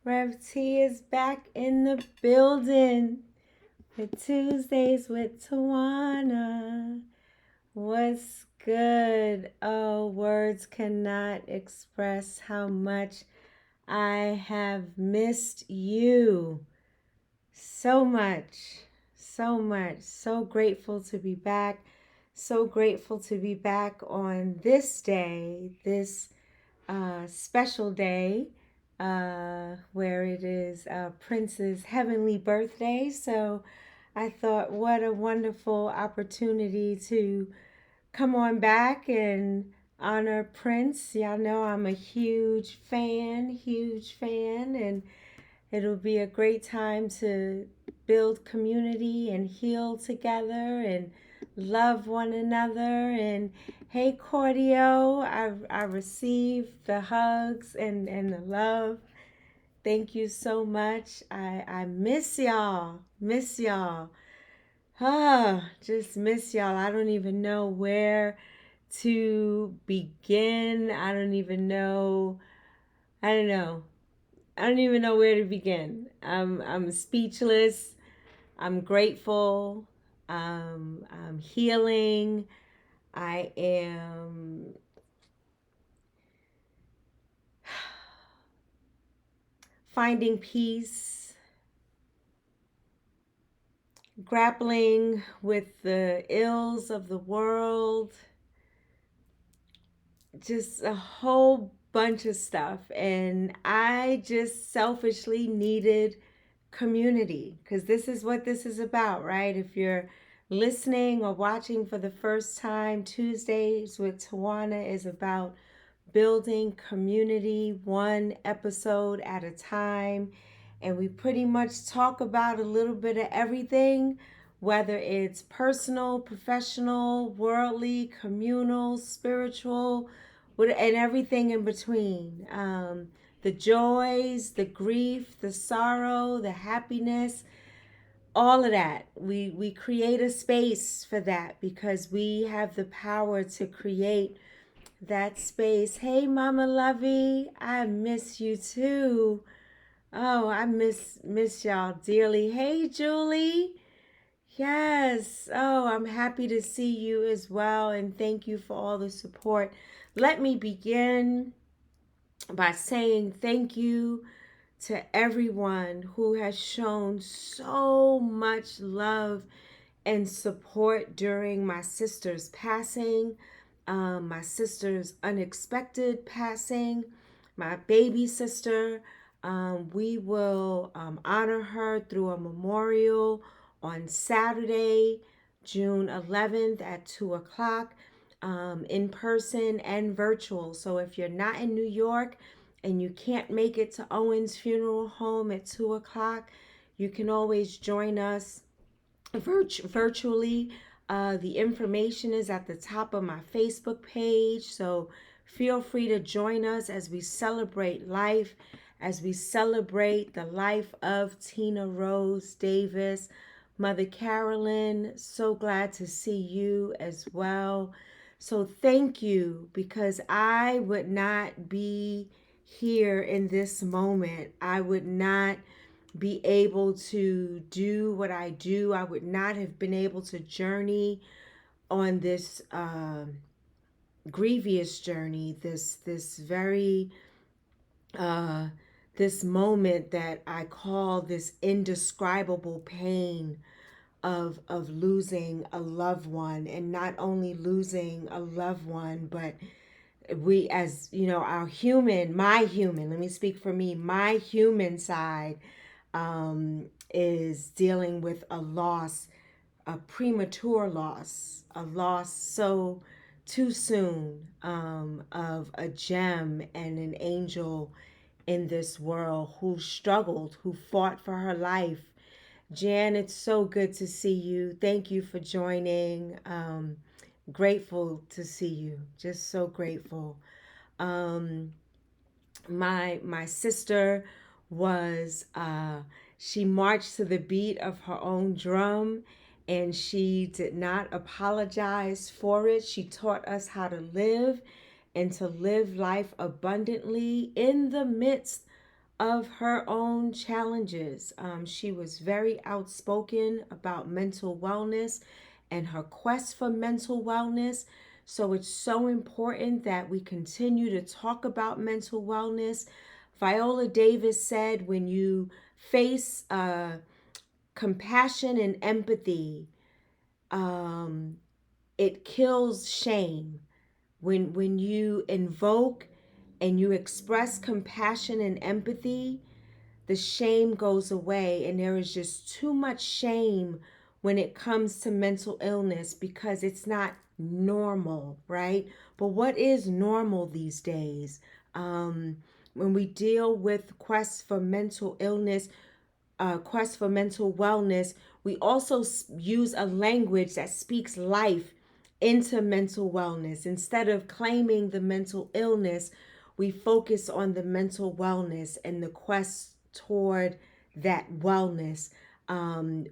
Rev T is back in the building with Tuesdays with Tawana. What's good? Oh, words cannot express how much I have missed you. So much, so much. So grateful to be back. So grateful to be back on this day, this special day where it is Prince's heavenly birthday. So I thought, what a wonderful opportunity to come on back and honor Prince. Y'all know I'm a huge fan, and it'll be a great time to build community and heal together and love one another. And hey, Cordio, I received the hugs and the love. Thank you so much. I miss y'all. Miss y'all. Just miss y'all. I don't even know where to begin. I don't know. I don't even know where to begin. I'm speechless. I'm grateful. I'm healing. I am finding peace, grappling with the ills of the world, just a whole bunch of stuff. And I just selfishly needed community because this is what this is about, right? If you're listening or watching for the first time, Tuesdays with Tawana is about building community one episode at a time. And we pretty much talk about a little bit of everything, whether it's personal, professional, worldly, communal, spiritual, and everything in between. The joys, the grief, the sorrow, the happiness, all of that. We create a space for that because we have the power to create that space. Hey, Mama Lovey, I miss you too. Oh, I miss y'all dearly. Hey, Julie. Yes. Oh, I'm happy to see you as well, and thank you for all the support. Let me begin by saying thank you to everyone who has shown so much love and support during my sister's passing, my sister's unexpected passing, my baby sister. We will honor her through a memorial on Saturday, June 11th at 2 o'clock, in person and virtual. So if you're not in New York and you can't make it to Owen's funeral home at 2 o'clock, you can always join us virtually. The information is at the top of my Facebook page, so feel free to join us as we celebrate life, as we celebrate the life of Tina Rose Davis. Mother Carolyn, so glad to see you as well. So thank you, because I would not be here in this moment. I would not be able to do what I do. I would not have been able to journey on this grievous journey, this very uh, this moment that I call this indescribable pain of losing a loved one, and not only losing a loved one, but we, as you know, my human, let me speak for me, my human side is dealing with a loss, a premature loss, a loss so too soon, of a gem and an angel in this world who struggled, who fought for her life. Jan, it's so good to see you. Thank you for joining. Grateful to see you. Just so grateful. Um, my sister was she marched to the beat of her own drum, and she did not apologize for it. She taught us how to live and to live life abundantly in the midst of her own challenges. She was very outspoken about mental wellness and her quest for mental wellness. So it's so important that we continue to talk about mental wellness. Viola Davis said, when you face compassion and empathy, um, it kills shame. When you invoke and you express compassion and empathy, the shame goes away, and there is just too much shame when it comes to mental illness because it's not normal, right? But what is normal these days? Um, when we deal with quest for mental illness, quest for mental wellness, we also use a language that speaks life into mental wellness. Instead of claiming the mental illness, we focus on the mental wellness and the quest toward that wellness.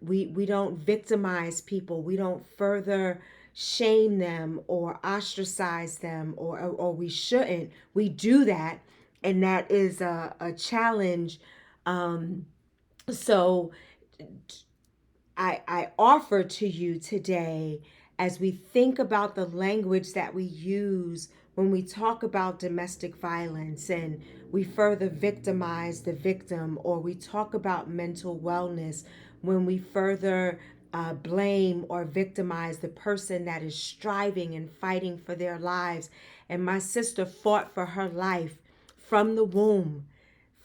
We don't victimize people. We don't further shame them or ostracize them, or we shouldn't. We do that, and that is a challenge. So I offer to you today, as we think about the language that we use when we talk about domestic violence and we further victimize the victim, or we talk about mental wellness when we further blame or victimize the person that is striving and fighting for their lives. And my sister fought for her life from the womb.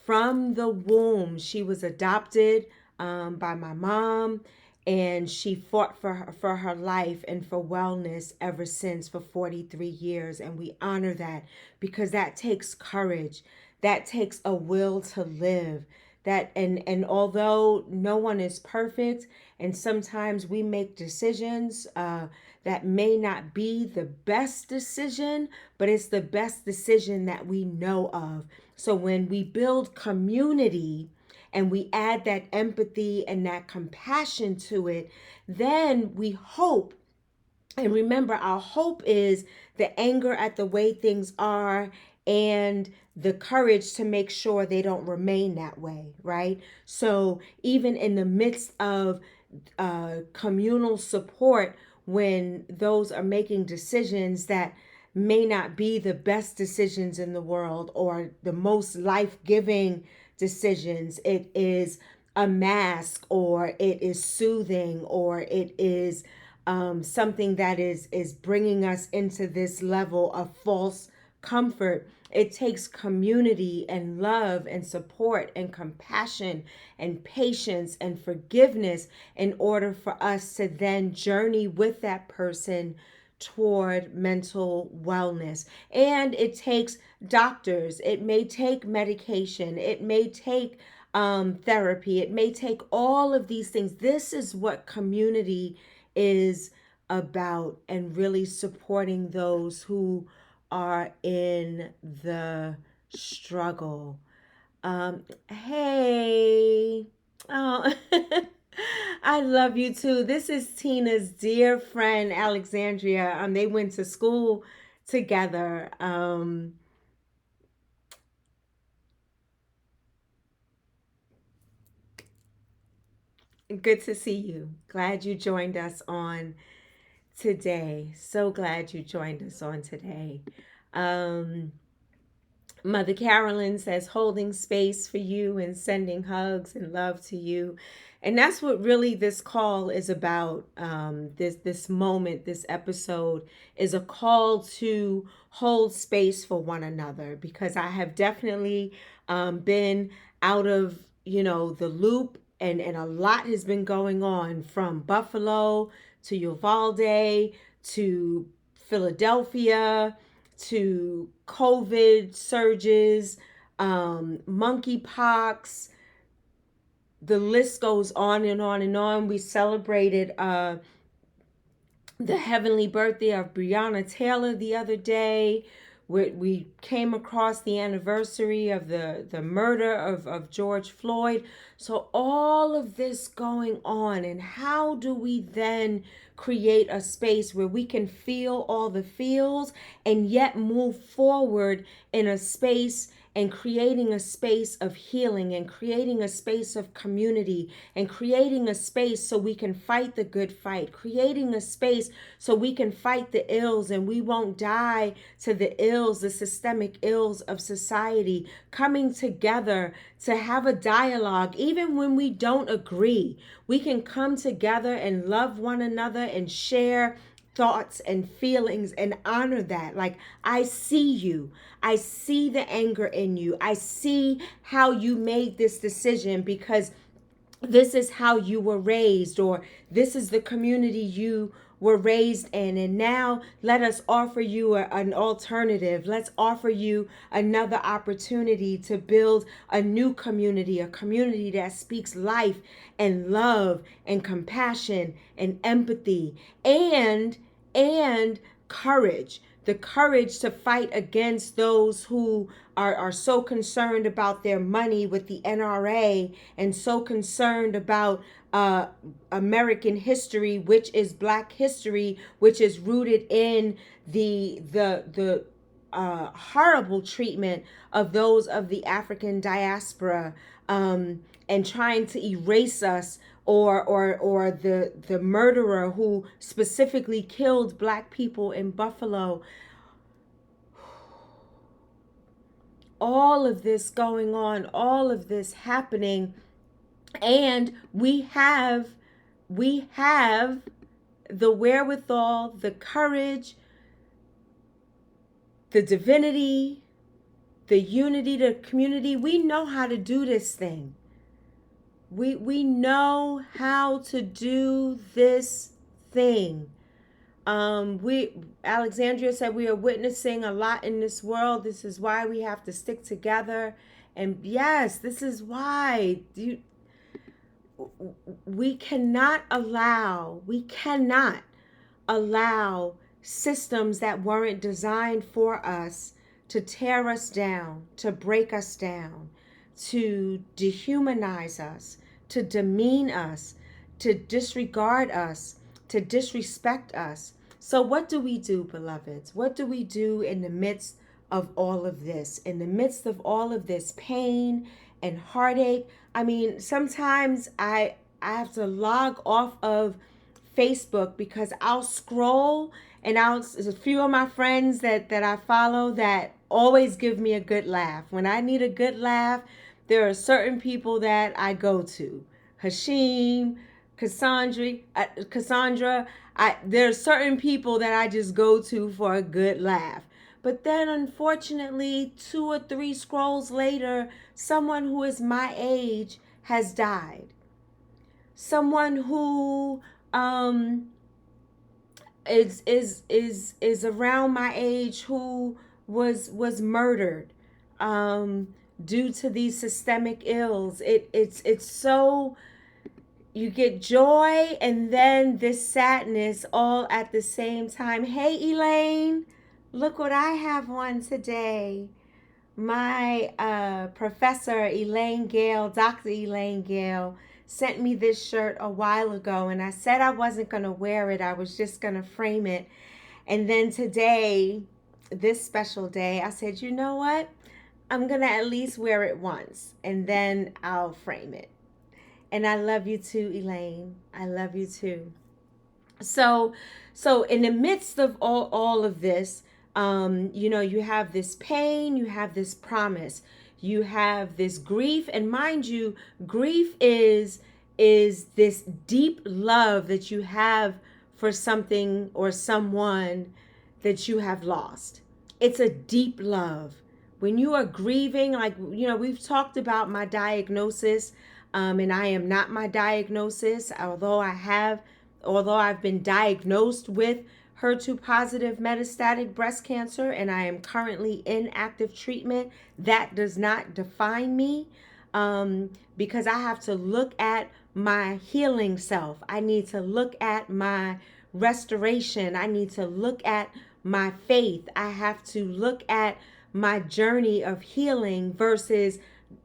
From the womb, she was adopted by my mom, and she fought for her life and for wellness ever since, for 43 years. And we honor that, because that takes courage. That takes a will to live. That and although no one is perfect, and sometimes we make decisions that may not be the best decision, but it's the best decision that we know of. So when we build community and we add that empathy and that compassion to it, then we hope. And remember, our hope is the anger at the way things are and the courage to make sure they don't remain that way, right? So even in the midst of communal support, when those are making decisions that may not be the best decisions in the world or the most life-giving decisions, it is a mask, or it is soothing, or it is something that is bringing us into this level of false comfort. It takes community and love and support and compassion and patience and forgiveness in order for us to then journey with that person toward mental wellness. And it takes doctors, it may take medication, it may take therapy, it may take all of these things. This is what community is about, and really supporting those who are in the struggle. Hey, oh, I love you too. This is Tina's dear friend Alexandria. They went to school together. Good to see you. Glad you joined us on today. So glad you joined us on today. Um, Mother Carolyn says, holding space for you and sending hugs and love to you. And that's what really this call is about. This moment, this episode is a call to hold space for one another, because I have definitely been out of, the loop, and a lot has been going on, from Buffalo to Uvalde to Philadelphia to COVID surges, monkeypox. The list goes on and on and on. We celebrated the heavenly birthday of Breonna Taylor the other day. We came across the anniversary of the murder of George Floyd. So all of this going on, and how do we then create a space where we can feel all the feels and yet move forward in a space and creating a space of healing and creating a space of community and creating a space so we can fight the good fight, creating a space so we can fight the ills and we won't die to the ills, the systemic ills of society, coming together to have a dialogue, even when we don't agree. We can come together and love one another and share thoughts and feelings and honor that. Like, I see you. I see the anger in you. I see how you made this decision because this is how you were raised, or this is the community you were raised in. And now let us offer you an alternative. Let's offer you another opportunity to build a new community, a community that speaks life and love and compassion and empathy and courage, the courage to fight against those who are so concerned about their money with the NRA and so concerned about American history, which is Black history, which is rooted in the horrible treatment of those of the African diaspora, and trying to erase us, or the murderer who specifically killed Black people in Buffalo. All of this going on, all of this happening, and we have the wherewithal, the courage, the divinity, the unity, the community. We know how to do this thing. We know how to do this thing. Alexandria said we are witnessing a lot in this world. This is why we have to stick together. And yes, this is why we cannot allow systems that weren't designed for us to tear us down, to break us down, to dehumanize us, to demean us, to disregard us, to disrespect us. So what do we do, beloveds? What do we do in the midst of all of this? In the midst of all of this pain and heartache? I mean, sometimes I have to log off of Facebook because I'll scroll and there's a few of my friends that I follow that always give me a good laugh. When I need a good laugh, there are certain people that I go to. Hashim, Cassandra, there are certain people that I just go to for a good laugh. But then unfortunately, 2 or 3 scrolls later, someone who is my age has died. Someone who is around my age who was murdered due to these systemic ills. It's so, you get joy and then this sadness all at the same time. Hey Elaine, look what I have on today. My professor Elaine Gale, Dr. Elaine Gale, sent me this shirt a while ago, and I said I wasn't going to wear it. I was just going to frame it. And then today, this special day, I said, you know what? I'm going to at least wear it once, and then I'll frame it. And I love you too, Elaine. I love you too. So in the midst of all of this, you have this pain, you have this promise, you have this grief. And mind you, grief is this deep love that you have for something or someone that you have lost. It's a deep love. When you are grieving, like, we've talked about my diagnosis, and I am not my diagnosis, although I've been diagnosed with HER2 positive metastatic breast cancer, and I am currently in active treatment. That does not define me, because I have to look at my healing self. I need to look at my restoration. I need to look at my faith. I have to look at my journey of healing versus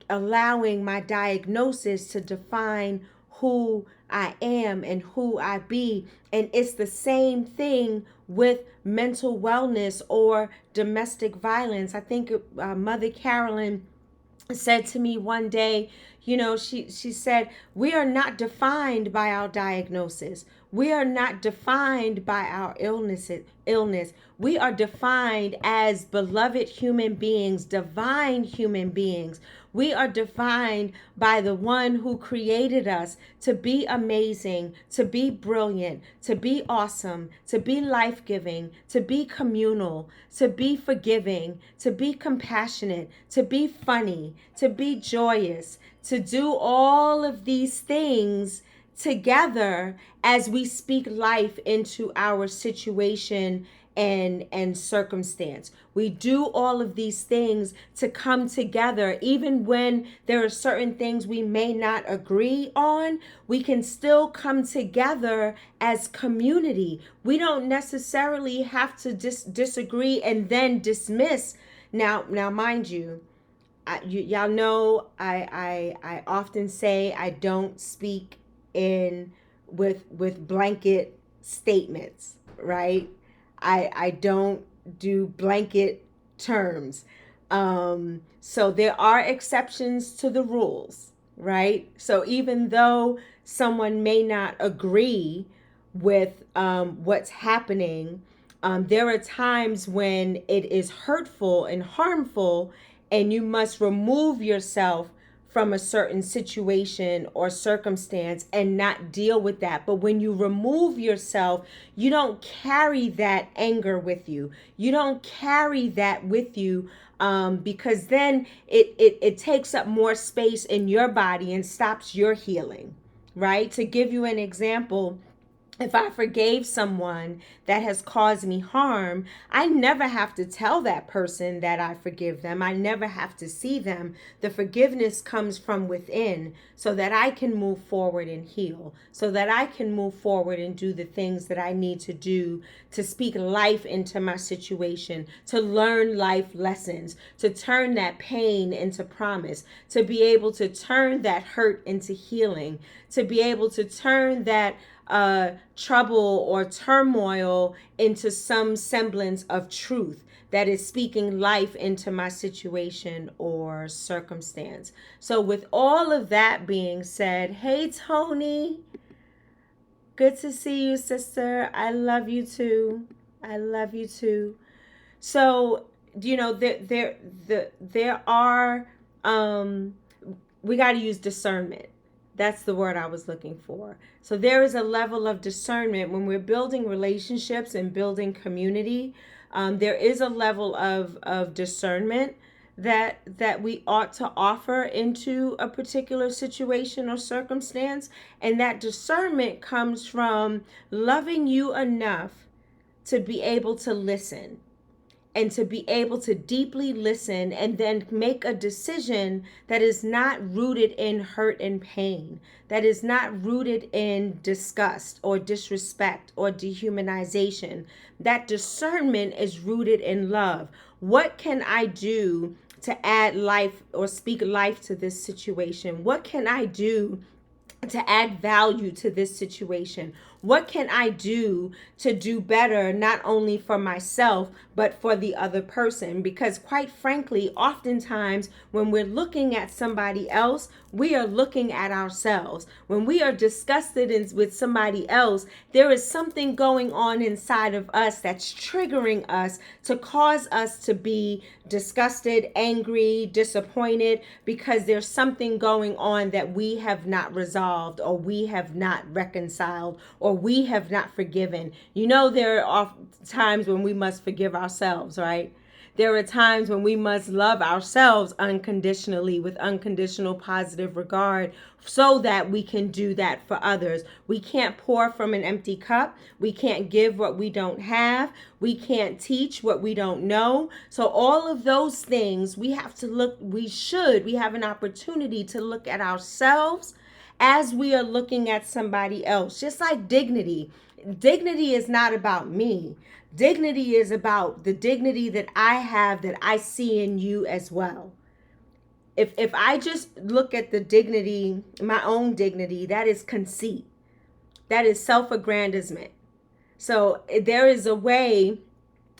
allowing my diagnosis to define who I am and who I be. And it's the same thing with mental wellness or domestic violence. I think Mother Carolyn said to me one day, she said, we are not defined by our diagnosis. We are not defined by our illness. We are defined as beloved human beings, divine human beings. We are defined by the one who created us to be amazing, to be brilliant, to be awesome, to be life-giving, to be communal, to be forgiving, to be compassionate, to be funny, to be joyous, to do all of these things together as we speak life into our situation and circumstance. We do all of these things to come together. Even when there are certain things we may not agree on, we can still come together as community. We don't necessarily have to disagree and then dismiss. Now mind you, y'all know I often say I don't speak in with blanket statements, right? I don't do blanket terms. So there are exceptions to the rules, right? So even though someone may not agree with what's happening, there are times when it is hurtful and harmful, and you must remove yourself from a certain situation or circumstance and not deal with that. But when you remove yourself, you don't carry that anger with you. You don't carry that with you, because then it takes up more space in your body and stops your healing, right? To give you an example, if I forgave someone that has caused me harm, I never have to tell that person that I forgive them. I never have to see them. The forgiveness comes from within so that I can move forward and heal, so that I can move forward and do the things that I need to do to speak life into my situation, to learn life lessons, to turn that pain into promise, to be able to turn that hurt into healing, to be able to turn that trouble or turmoil into some semblance of truth that is speaking life into my situation or circumstance. So with all of that being said, hey Tony, good to see you, sister. I love you too. I love you too. So, there are we got to use discernment. That's the word I was looking for. So there is a level of discernment when we're building relationships and building community. There is a level of discernment that we ought to offer into a particular situation or circumstance. And that discernment comes from loving you enough to be able to listen, and to be able to deeply listen and then make a decision that is not rooted in hurt and pain, that is not rooted in disgust or disrespect or dehumanization. That discernment is rooted in love. What can I do to add life or speak life to this situation? What can I do to add value to this situation? What can I do to do better, not only for myself, but for the other person? Because quite frankly, oftentimes when we're looking at somebody else, we are looking at ourselves. When we are disgusted with somebody else, there is something going on inside of us that's triggering us to cause us to be disgusted, angry, disappointed, because there's something going on that we have not resolved, or we have not reconciled, or we have not forgiven. There are times when we must forgive ourselves, right? There are times when we must love ourselves unconditionally, with unconditional positive regard, so that we can do that for others. We can't pour from an empty cup. We can't give what we don't have. We can't teach what we don't know. So all of those things, we have an opportunity to look at ourselves as we are looking at somebody else. Just like dignity. Dignity is not about me. Dignity is about the dignity that I have, that I see in you as well. If I just look at the dignity, my own dignity, that is conceit. That is self-aggrandizement. So there is a way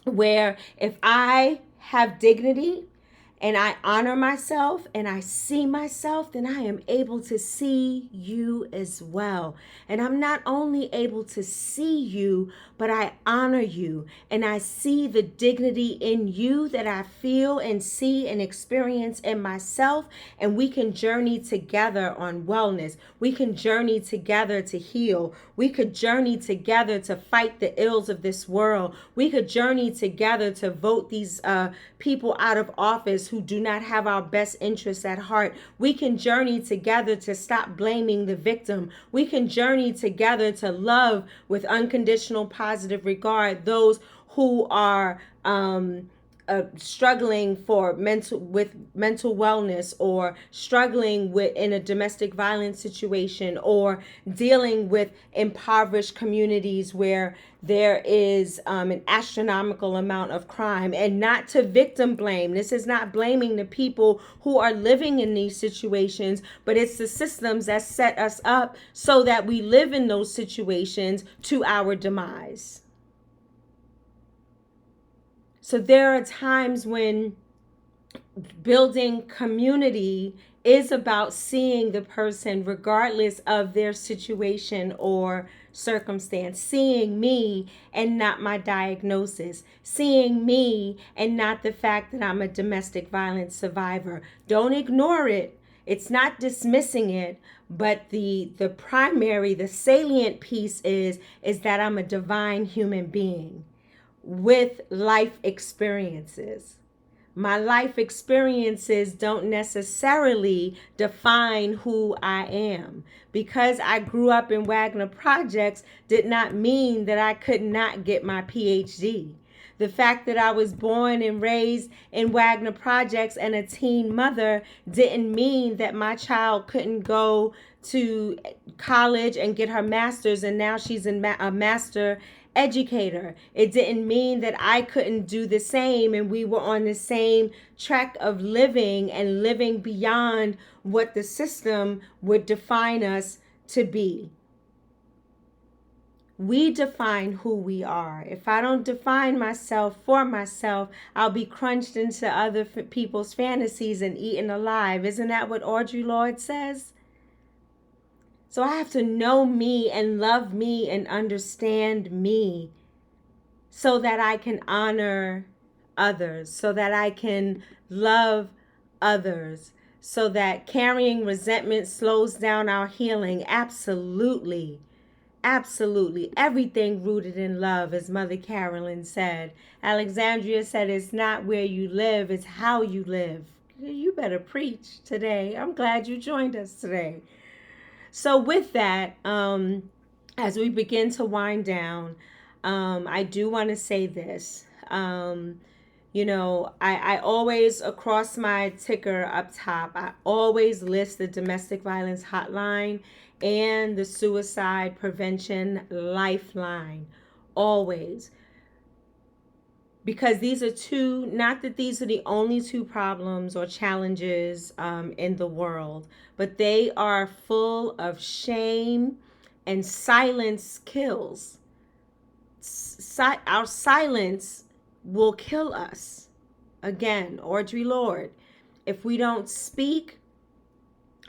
where if I have dignity and I honor myself and I see myself, then I am able to see you as well. And I'm not only able to see you, but I honor you and I see the dignity in you that I feel and see and experience in myself. And we can journey together on wellness. We can journey together to heal. We could journey together to fight the ills of this world. We could journey together to vote these people out of office who do not have our best interests at heart. We can journey together to stop blaming the victim. We can journey together to love with unconditional positive regard those who are struggling with mental wellness, or struggling with in a domestic violence situation, or dealing with impoverished communities where there is an astronomical amount of crime. And not to victim blame. This is not blaming the people who are living in these situations, but it's the systems that set us up so that we live in those situations to our demise. So there are times when building community is about seeing the person regardless of their situation or circumstance, seeing me and not my diagnosis, seeing me and not the fact that I'm a domestic violence survivor. Don't ignore it. It's not dismissing it, but the primary, the salient piece is that I'm a divine human being with life experiences. My life experiences don't necessarily define who I am. Because I grew up in Wagner Projects did not mean that I could not get my PhD. The fact that I was born and raised in Wagner Projects and a teen mother didn't mean that my child couldn't go to college and get her master's, and now she's a master educator. It didn't mean that I couldn't do the same, and we were on the same track of living and living beyond what the system would define us to be. We define who we are. If I don't define myself for myself, I'll be crunched into other people's fantasies and eaten alive. Isn't that what Audre Lorde says? So I have to know me and love me and understand me so that I can honor others, so that I can love others, so that carrying resentment slows down our healing. Absolutely. Absolutely. Everything rooted in love, as Mother Carolyn said. Alexandria said, it's not where you live, it's how you live. You better preach today. I'm glad you joined us today. So with that, as we begin to wind down, I do want to say this. I always, across my ticker up top, I always list the domestic violence hotline and the suicide prevention lifeline. Always. Because these are two, not that these are the only two problems or challenges in the world, but they are full of shame, and silence kills. Our silence will kill us. Again, Audre Lorde. If we don't speak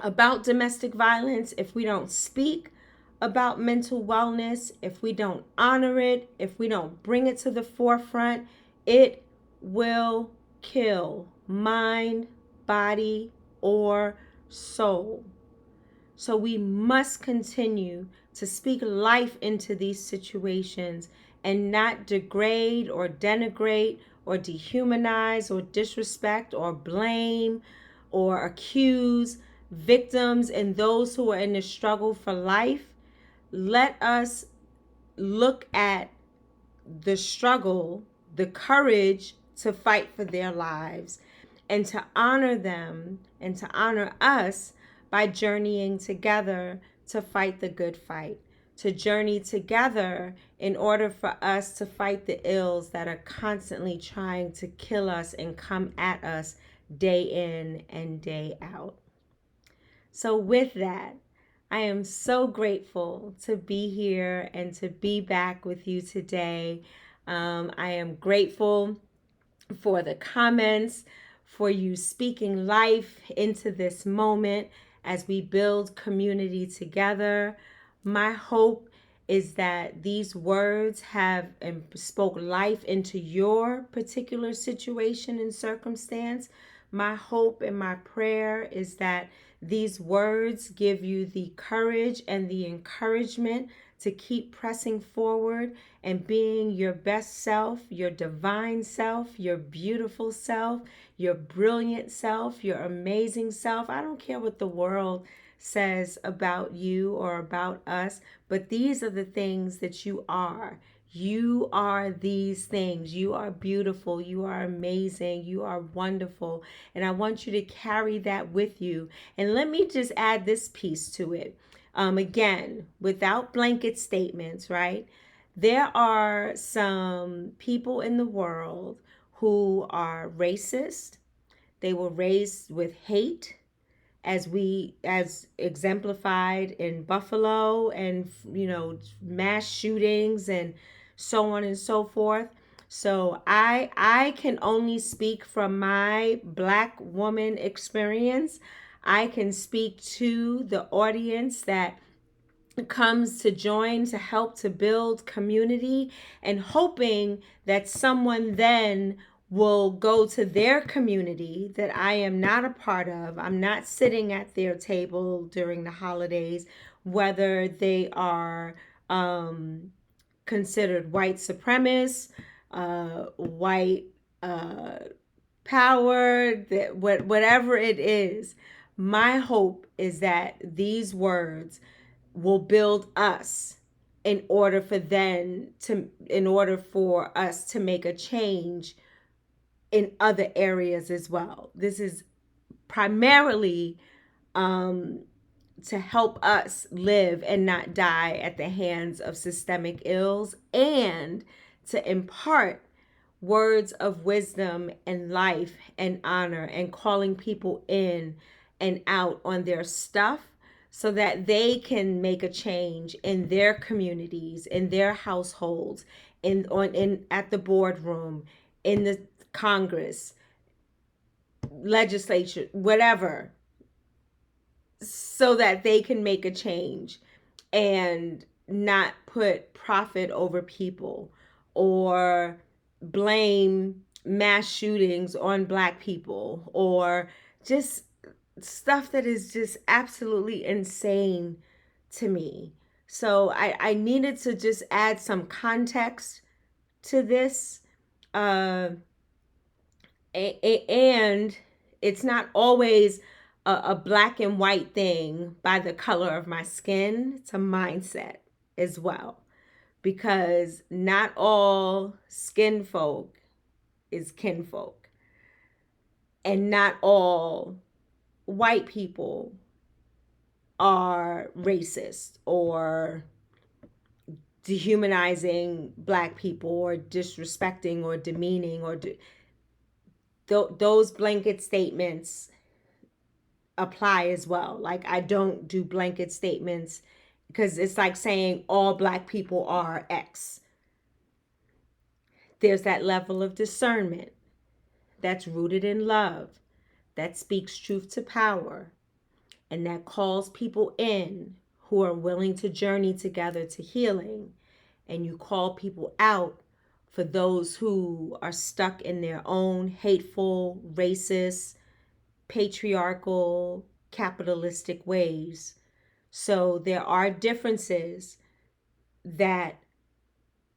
about domestic violence, if we don't speak about mental wellness, if we don't honor it, if we don't bring it to the forefront, it will kill mind, body, or soul. So we must continue to speak life into these situations and not degrade or denigrate or dehumanize or disrespect or blame or accuse victims and those who are in the struggle for life. Let us look at the struggle, the courage to fight for their lives, and to honor them and to honor us by journeying together to fight the good fight, to journey together in order for us to fight the ills that are constantly trying to kill us and come at us day in and day out. So with that, I am so grateful to be here and to be back with you today. I am grateful for the comments, for you speaking life into this moment as we build community together. My hope is that these words have and spoke life into your particular situation and circumstance. My hope and my prayer is that these words give you the courage and the encouragement to keep pressing forward and being your best self, your divine self, your beautiful self, your brilliant self, your amazing self. I don't care what the world says about you or about us, but these are the things that you are. You are these things. You are beautiful. You are amazing. You are wonderful. And I want you to carry that with you. And let me just add this piece to it. Again, without blanket statements, right? There are some people in the world who are racist. They were raised with hate, as exemplified in Buffalo, and mass shootings and so on and so forth. So I can only speak from my Black woman experience. I can speak to the audience that comes to join to help to build community, and hoping that someone then will go to their community that I am not a part of. I'm not sitting at their table during the holidays, whether they are considered white supremacists, white power, that whatever it is. My hope is that these words will build us in order for us to make a change in other areas as well. This is primarily to help us live and not die at the hands of systemic ills, and to impart words of wisdom and life and honor, and calling people in and out on their stuff so that they can make a change in their communities, in their households, in at the boardroom, in the Congress, legislature, whatever, so that they can make a change and not put profit over people or blame mass shootings on Black people, or just stuff that is just absolutely insane to me. So I needed to just add some context to this. Uh, and it's not always a black and white thing by the color of my skin. It's a mindset as well, because not all skin folk is kinfolk, and not all white people are racist or dehumanizing Black people or disrespecting or demeaning or those blanket statements apply as well. Like, I don't do blanket statements, because it's like saying all Black people are X. There's that level of discernment that's rooted in love, that speaks truth to power, and that calls people in who are willing to journey together to healing. And you call people out for those who are stuck in their own hateful, racist, patriarchal, capitalistic ways. So there are differences that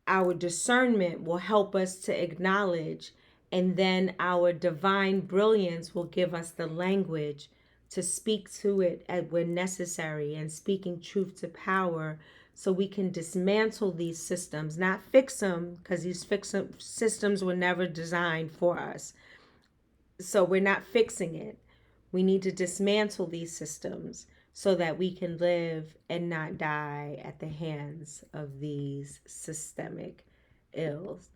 our discernment will help us to acknowledge, and then our divine brilliance will give us the language to speak to it when necessary, and speaking truth to power, so we can dismantle these systems, not fix them, because these systems were never designed for us. So we're not fixing it. We need to dismantle these systems so that we can live and not die at the hands of these systemic ills.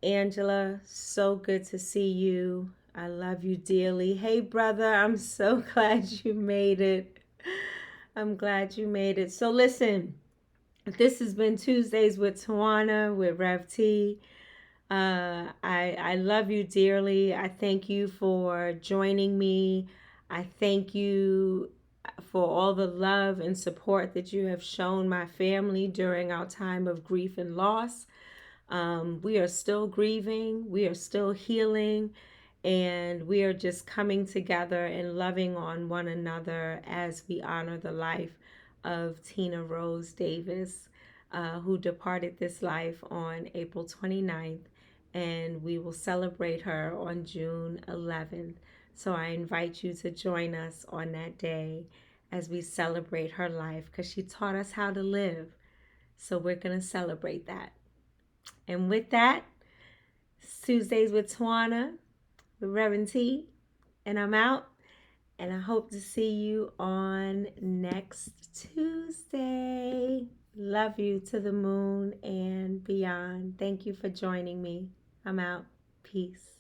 Angela, so good to see you. I love you dearly. Hey, brother, I'm so glad you made it. I'm glad you made it. So listen, this has been Tuesdays with Tawana with Rev T. I love you dearly. I thank you for joining me. I thank you for all the love and support that you have shown my family during our time of grief and loss. We are still grieving, we are still healing, and we are just coming together and loving on one another as we honor the life of Tina Rose Davis, who departed this life on April 29th, and we will celebrate her on June 11th. So I invite you to join us on that day as we celebrate her life because she taught us how to live. So we're going to celebrate that. And with that, Tuesdays with Tawana, with Reverend T, and I'm out. And I hope to see you on next Tuesday. Love you to the moon and beyond. Thank you for joining me. I'm out. Peace.